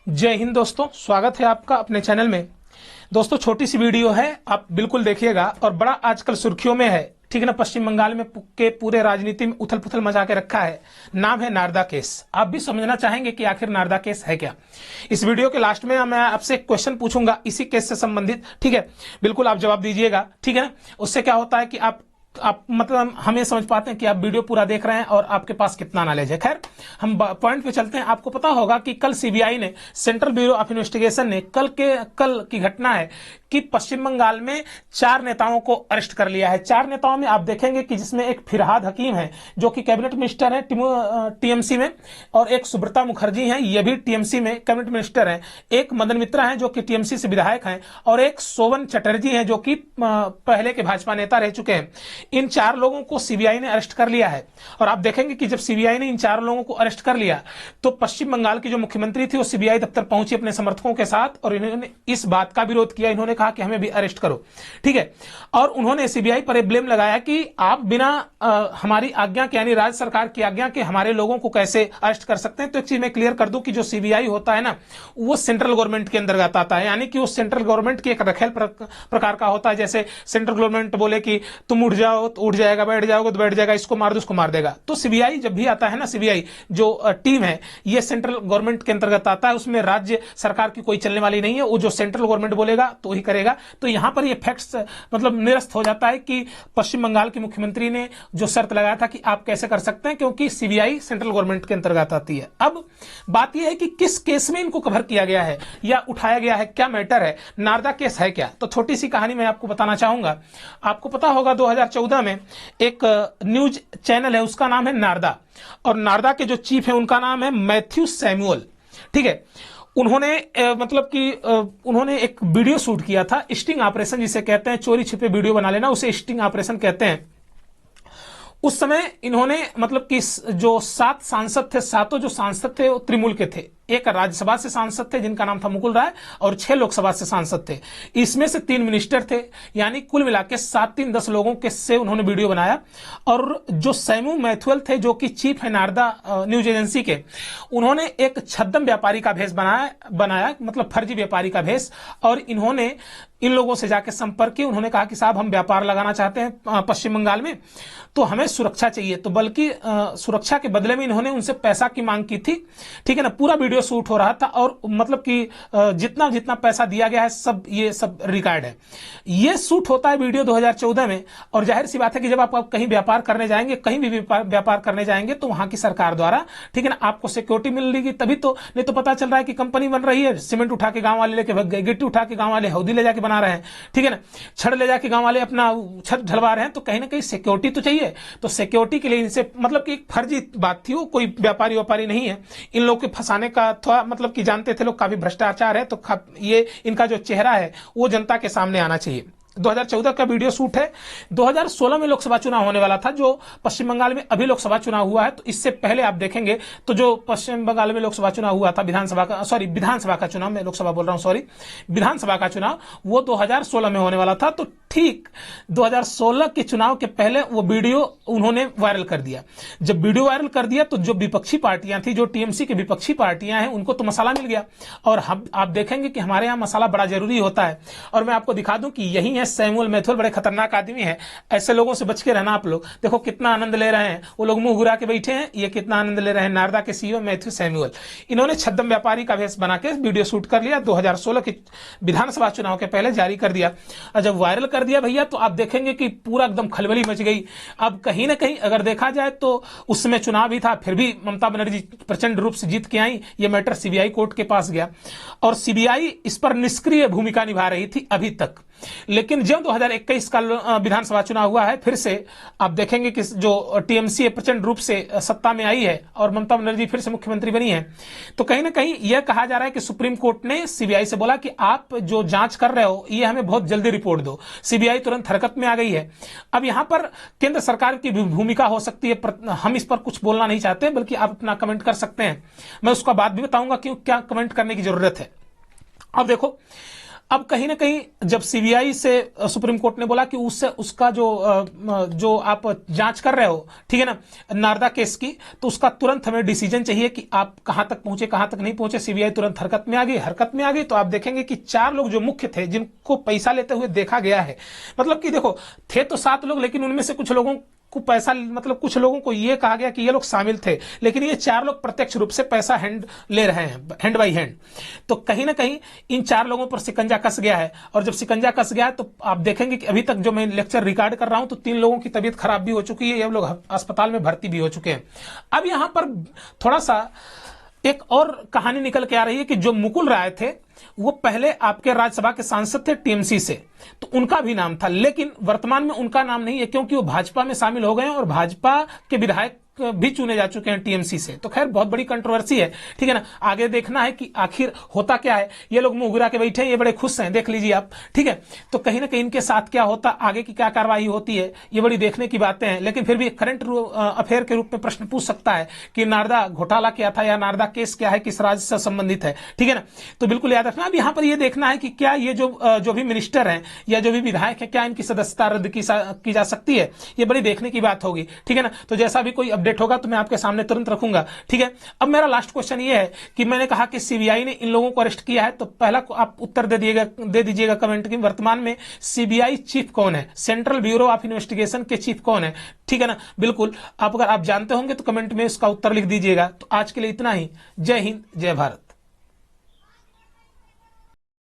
जय हिंद दोस्तों, स्वागत है आपका अपने चैनल में। दोस्तों छोटी सी वीडियो है, आप बिल्कुल देखिएगा। और बड़ा आजकल सुर्खियों में है, ठीक है ना। पश्चिम बंगाल में के पूरे राजनीति में उथल पुथल मचा के रखा है। नाम है नारदा केस। आप भी समझना चाहेंगे कि आखिर नारदा केस है क्या। इस वीडियो के लास्ट में मैं आपसे एक क्वेश्चन पूछूंगा इसी केस से संबंधित, ठीक है। बिल्कुल आप जवाब दीजिएगा, ठीक है ना। उससे क्या होता है कि आप मतलब हमें समझ पाते हैं कि आप वीडियो पूरा देख रहे हैं और आपके पास कितना नॉलेज है। खैर हम पॉइंट पे चलते हैं। आपको पता होगा कि कल सीबीआई ने, सेंट्रल ब्यूरो ऑफ इन्वेस्टिगेशन ने कल की घटना है कि पश्चिम बंगाल में 4 नेताओं को अरेस्ट कर लिया है। 4 नेताओं में आप देखेंगे कि जिसमें एक फिरहाद हकीम है जो कि कैबिनेट मिनिस्टर है टीएमसी में, और एक सुब्रता मुखर्जी हैं, ये भी टीएमसी में कैबिनेट मिनिस्टर हैं। एक मदन मित्रा हैं जो कि टीएमसी से विधायक हैं, और एक सोवन चटर्जी हैं जो कि पहले के भाजपा नेता रह चुके हैं। इन 4 लोगों को सीबीआई ने अरेस्ट कर लिया है। और आप देखेंगे कि जब सीबीआई ने इन 4 लोगों को अरेस्ट कर लिया तो पश्चिम बंगाल की जो मुख्यमंत्री थी वो सीबीआई दफ्तर पहुंची अपने समर्थकों के साथ, और इन्होंने इस बात का विरोध किया। इन्होंने कहा कि हमें भी अरेस्ट करो, ठीक है। और उन्होंने सीबीआई पर ब्लेम लगाया कि आप बिना हमारी आज्ञा के, यानी राज्य सरकार की आज्ञा के हमारे लोगों को कैसे अरेस्ट कर सकते हैं। तो एक चीज मैं क्लियर कर दूं कि जो सीबीआई होता है ना, वो सेंट्रल गवर्नमेंट के अंतर्गत आता है, यानी कि वो सेंट्रल गवर्नमेंट की एक रखेल प्रकार का होता है। जैसे सेंट्रल गवर्नमेंट बोले कि तुम उठ जाओ तो उठ जाएगा, बैठ जाओगे तो बैठ जाएगा, इसको मार दो उसको मार देगा। तो सीबीआई जब भी आता है ना, सीबीआई जो टीम है ये सेंट्रल गवर्नमेंट के अंतर्गत आता है। उसमें राज्य सरकार की कोई चलने वाली नहीं है। वो जो सेंट्रल गवर्नमेंट बोलेगा तो वही करेगा। तो यहां पर ये फैक्ट्स मतलब निरस्त हो जाता है कि पश्चिम बंगाल के मुख्यमंत्री ने जो शर्त लगाया था कि आप कैसे कर सकते हैं, क्योंकि सीबीआई सेंट्रल गवर्नमेंट के अंतर्गत आती है। अब बात यह है कि किस केस में इनको कवर किया गया है या उठाया गया है, क्या मैटर है, नारदा केस है क्या। तो छोटी सी कहानी मैं आपको बताना चाहूंगा। आपको पता होगा 2014 में एक न्यूज चैनल है, उसका नाम है नारदा, और नारदा के जो चीफ है उनका नाम है मैथ्यू सैमुअल, ठीक है। उन्होंने मतलब कि उन्होंने एक वीडियो शूट किया था, स्टिंग ऑपरेशन जिसे कहते हैं, चोरी छिपे वीडियो बना लेना, उसे स्टिंग ऑपरेशन कहते हैं। उस समय इन्होंने मतलब कि जो 7 सांसद थे, सातों जो सांसद थे वो तृणमूल के थे। एक राज्यसभा से सांसद थे जिनका नाम था मुकुल राय, और 6 लोकसभा से सांसद थे। इसमें से 3 मिनिस्टर थे, यानी कुल मिलाकर 7 3 10 लोगों के से उन्होंने वीडियो बनाया। और जो सैमू मैथुअल थे, जो कि चीफ है नारदा न्यूज एजेंसी के, उन्होंने एक छद्म व्यापारी का भेष बनाया, मतलब फर्जी व्यापारी का भेष। और इन्होंने इन लोगों से जाकर संपर्क किया। उन्होंने कहा कि साहब हम व्यापार लगाना चाहते हैं पश्चिम बंगाल में, तो हमें सुरक्षा चाहिए। तो बल्कि सुरक्षा के बदले में इन्होंने उनसे पैसा की मांग की थी, ठीक है ना। पूरा वीडियो शूट हो रहा था, और मतलब कि जितना जितना पैसा दिया गया है सब ये सब रिकॉर्ड है। ये शूट होता है वीडियो 2014 में। और जाहिर सी बात है कि जब आप कहीं व्यापार करने जाएंगे, कहीं भी व्यापार करने जाएंगे, तो वहां की सरकार द्वारा, ठीक है ना, आपको सिक्योरिटी मिलेगी तभी तो। नहीं तो पता चल रहा है कि कंपनी बन रही है, सीमेंट उठा के गांव वाले लेके भग गए, गिट्टी उठा के गांव वाले हौदी ले जाके बना रहे हैं, ठीक है ना, छड़ ले जाके गांव वाले अपना छत ढलवा रहे हैं। तो कहीं ना कहीं सिक्योरिटी तो चाहिए। तो सिक्योरिटी के लिए इनसे मतलब कि एक फर्जी बात थी, वो कोई व्यापारी नहीं है। इन लोग के फंसाने का थोड़ा मतलब कि जानते थे लोग काफी भ्रष्टाचार है, तो ये इनका जो चेहरा है वो जनता के सामने आना चाहिए। 2014 का वीडियो शूट है। 2016 में लोकसभा चुनाव होने वाला था, जो पश्चिम बंगाल में अभी लोकसभा चुनाव हुआ है। तो इससे पहले आप देखेंगे तो जो पश्चिम बंगाल में लोकसभा चुनाव हुआ था, विधानसभा का चुनाव, मैं लोकसभा बोल रहा हूं, सॉरी, विधानसभा का चुनाव, वो 2016 में होने वाला था। तो ठीक 2016 के चुनाव के पहले वो वीडियो उन्होंने वायरल कर दिया। जब वीडियो वायरल कर दिया तो जो विपक्षी पार्टियां थी, जो टीएमसी की विपक्षी पार्टियां हैं, उनको तो मसाला मिल गया। और आप देखेंगे कि हमारे यहाँ मसाला बड़ा जरूरी होता है। और मैं आपको दिखा दूं कि यही सैमुअल मैथुअल बड़े खतरनाक आदमी है। ऐसे लोगों से बच के रहना आप लोग। देखो कितना आनंद ले रहे हैं वो लोग, मुंह घुरा के बैठे हैं, ये कितना आनंद ले रहे हैं। नारदा के सीईओ मैथ्यू सैमुअल, इन्होंने छद्म व्यापारी का भेष बना के वीडियो शूट कर लिया, 2016 के विधानसभा चुनाव के पहले जारी कर दिया। और जब वायरल कर दिया भैया, तो आप देखेंगे कि पूरा एकदम खलबली मच गई। अब कहीं ना कहीं अगर देखा जाए तो उस समय चुनाव भी था, फिर भी ममता बनर्जी प्रचंड रूप से जीत के आई। ये मैटर सीबीआई कोर्ट के पास गया, और सीबीआई इस पर निष्क्रिय भूमिका निभा रही थी अभी तक। लेकिन जब 2021 का विधानसभा चुनाव हुआ है, फिर से आप देखेंगे कि जो टीएमसी प्रचंड रूप से सत्ता में आई है और ममता बनर्जी फिर से मुख्यमंत्री बनी है। तो कहीं ना कहीं यह कहा जा रहा है कि सुप्रीम कोर्ट ने सीबीआई से बोला कि आप जो जांच कर रहे हो ये हमें बहुत जल्दी रिपोर्ट दो। सीबीआई तुरंत हरकत में आ गई है। अब यहां पर केंद्र सरकार की भूमिका हो सकती है। हम इस पर कुछ बोलना नहीं चाहते, बल्कि आप अपना कमेंट कर सकते हैं। मैं उसका बाद भी बताऊंगा कि क्या कमेंट करने की जरूरत है। अब देखो, अब कहीं ना कहीं जब सीबीआई से सुप्रीम कोर्ट ने बोला कि उससे उसका जो आप जांच कर रहे हो, ठीक है ना, नारदा केस की, तो उसका तुरंत हमें डिसीजन चाहिए कि आप कहां तक पहुंचे, कहां तक नहीं पहुंचे। सीबीआई तुरंत हरकत में आ गई। तो आप देखेंगे कि 4 लोग जो मुख्य थे, जिनको पैसा लेते हुए देखा गया है, मतलब कि देखो थे तो 7 लोग, लेकिन उनमें से कुछ लोगों को पैसा, मतलब कुछ लोगों को यह कहा गया कि ये लोग शामिल थे, लेकिन ये 4 लोग प्रत्यक्ष रूप से पैसा हैंड ले रहे हैं, हैंड बाई हैंड। तो कहीं ना कहीं इन 4 लोगों पर शिकंजा कस गया है। और जब शिकंजा कस गया है तो आप देखेंगे कि अभी तक जो मैं लेक्चर रिकॉर्ड कर रहा हूं, तो 3 लोगों की तबीयत खराब भी हो चुकी है, ये लोग अस्पताल में भर्ती भी हो चुके हैं। अब यहां पर थोड़ा सा एक और कहानी निकल के आ रही है कि जो मुकुल राय थे, वो पहले आपके राज्यसभा के सांसद थे टीएमसी से, तो उनका भी नाम था, लेकिन वर्तमान में उनका नाम नहीं है, क्योंकि वो भाजपा में शामिल हो गए हैं और भाजपा के विधायक भी चुने जा चुके हैं टीएमसी से। तो खैर बहुत बड़ी कंट्रोवर्सी है, ठीक है ना। आगे देखना है कि आखिर होता क्या है। ये लोग मुंह गिरा के बैठे हैं, ये बड़े खुश हैं, देख लीजिए आप, ठीक है। तो कहीं ना कहीं इनके साथ क्या होता, आगे की क्या कार्रवाई होती है, ये बड़ी देखने की बातें हैं। लेकिन फिर भी करंट अफेयर के रूप में प्रश्न पूछ सकता है कि नारदा घोटाला क्या था या नारदा केस क्या है, किस राज्य से संबंधित है, ठीक है ना। तो बिल्कुल याद रखना। अब यहाँ पर यह देखना है कि क्या ये जो भी मिनिस्टर हैं या जो भी विधायक है, क्या इनकी सदस्यता रद्द की जा सकती है, ये बड़ी देखने की बात होगी, ठीक है ना। तो जैसा भी कोई अपडेट होगा तो मैं आपके सामने तुरंत रखूंगा, ठीक है। अब मेरा लास्ट क्वेश्चन ये है कि मैंने कहा कि सीबीआई ने इन लोगों को अरेस्ट किया है, तो पहला आप उत्तर दे दीजिएगा कमेंट की, वर्तमान में सीबीआई चीफ कौन है, सेंट्रल ब्यूरो ऑफ इन्वेस्टिगेशन के चीफ कौन है, ठीक है ना। बिल्कुल अगर आप जानते होंगे तो कमेंट में इसका उत्तर लिख दीजिएगा। तो आज के लिए इतना ही। जय हिंद, जय भारत।